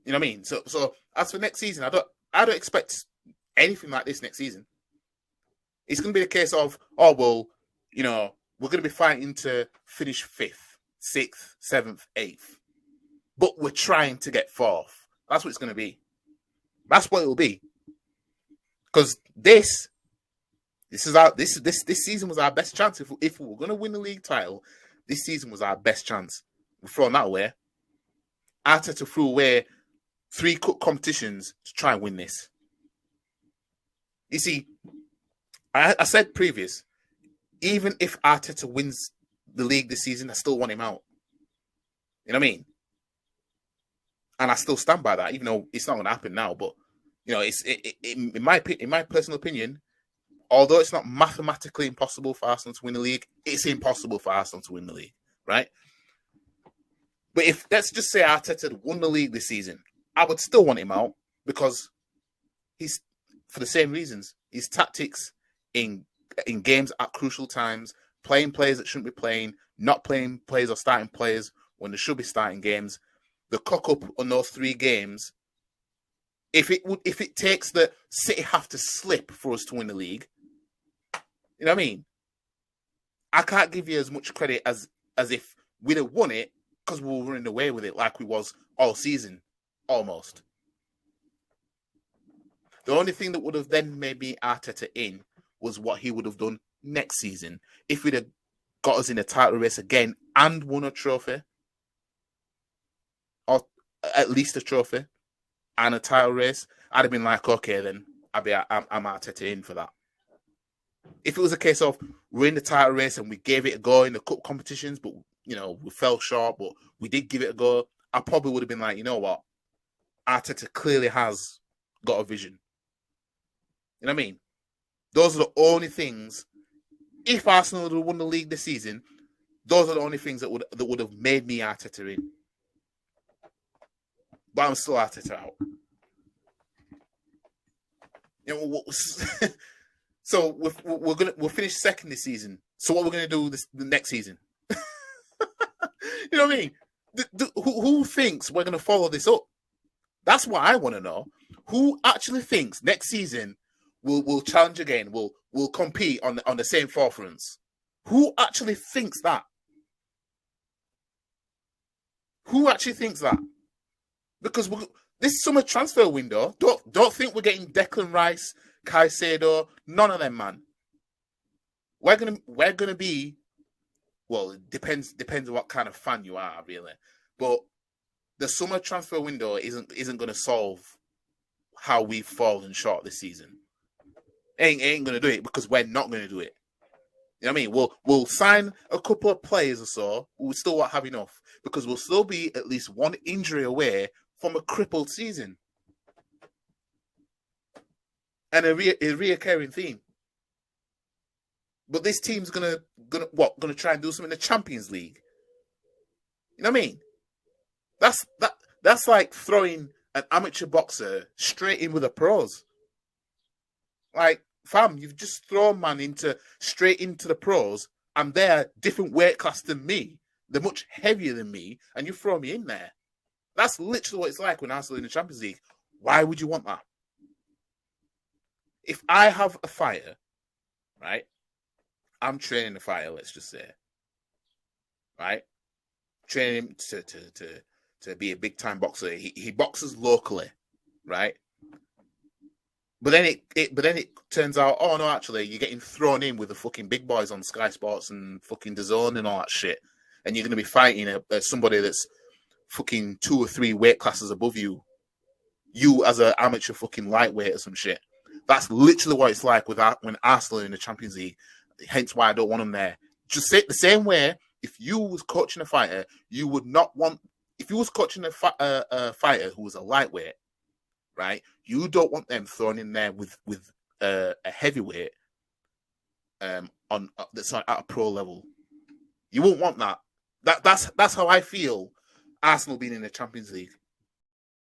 You know what I mean? So as for next season, I don't expect anything like this next season. It's going to be the case of, oh well, you know, we're going to be fighting to finish 5th, 6th, 7th, 8th, but we're trying to get 4th. That's what it's going to be. That's what it will be. Because this season was our best chance. If we were going to win the league title, this season was our best chance. We've thrown that away. Arteta threw away 3 cup competitions to try and win this. You see, I said previous, even if Arteta wins the league this season, I still want him out. You know what I mean? And I still stand by that, even though it's not going to happen now. But you know, in my personal opinion, although it's not mathematically impossible for Arsenal to win the league, it's impossible for Arsenal to win the league, right? But if let's just say Arteta had won the league this season, I would still want him out because he's for the same reasons. His tactics in games at crucial times, playing players that shouldn't be playing, not playing players or starting players when they should be starting games. The cock up on those 3 games. If it takes the City have to slip for us to win the league, you know what I mean? I can't give you as much credit as if we'd have won it because we were running away with it like we was all season, almost. The only thing that would have then made me Arteta in was what he would have done next season if we'd have got us in a title race again and won a trophy, or at least a trophy and a title race. I'd have been like, okay, then I'm Arteta in for that. If it was a case of we're in the title race and we gave it a go in the cup competitions, but you know we fell short, but we did give it a go, I probably would have been like, you know what, Arteta clearly has got a vision. You know what I mean? Those are the only things. If Arsenal would have won the league this season, those are the only things that would have made me Arteta in. But I'm still Arteta out. You know, so we'll finish second this season. So what we're gonna do the next season? You know what I mean? Who thinks we're gonna follow this up? That's what I want to know. Who actually thinks next season we'll challenge again? We'll compete on the same forefronts? Who actually thinks that? Who actually thinks that? Because this summer transfer window, don't think we're getting Declan Rice, Caicedo, none of them, man. We're gonna be, well, it depends on what kind of fan you are, really. But the summer transfer window isn't gonna solve how we've fallen short this season. Ain't gonna do it because we're not gonna do it. You know what I mean? We'll sign a couple of players or so. We still won't have enough because we'll still be at least one injury away from a crippled season. And a reoccurring theme. But this team's gonna try and do something in the Champions League. You know what I mean? That's like throwing an amateur boxer straight in with the pros. Like, fam, you've just thrown man straight into the pros, and they're different weight class than me. They're much heavier than me, and you throw me in there. That's literally what it's like when Arsenal in the Champions League. Why would you want that? If I have a fighter, right? I'm training the fighter, let's just say. Right? Training him to be a big time boxer. He boxes locally, right? But then it turns out, oh no, actually, you're getting thrown in with the fucking big boys on Sky Sports and fucking DAZN and all that shit, and you're going to be fighting somebody that's fucking 2 or 3 weight classes above you. You as an amateur fucking lightweight or some shit. That's literally what it's like when Arsenal are in the Champions League. Hence why I don't want them there. Just say it the same way. If you was coaching a fighter, you would not want. If you was coaching a fighter who was a lightweight, right? You don't want them thrown in there with a heavyweight that's at a pro level. You won't want that. That's how I feel. Arsenal being in the Champions League.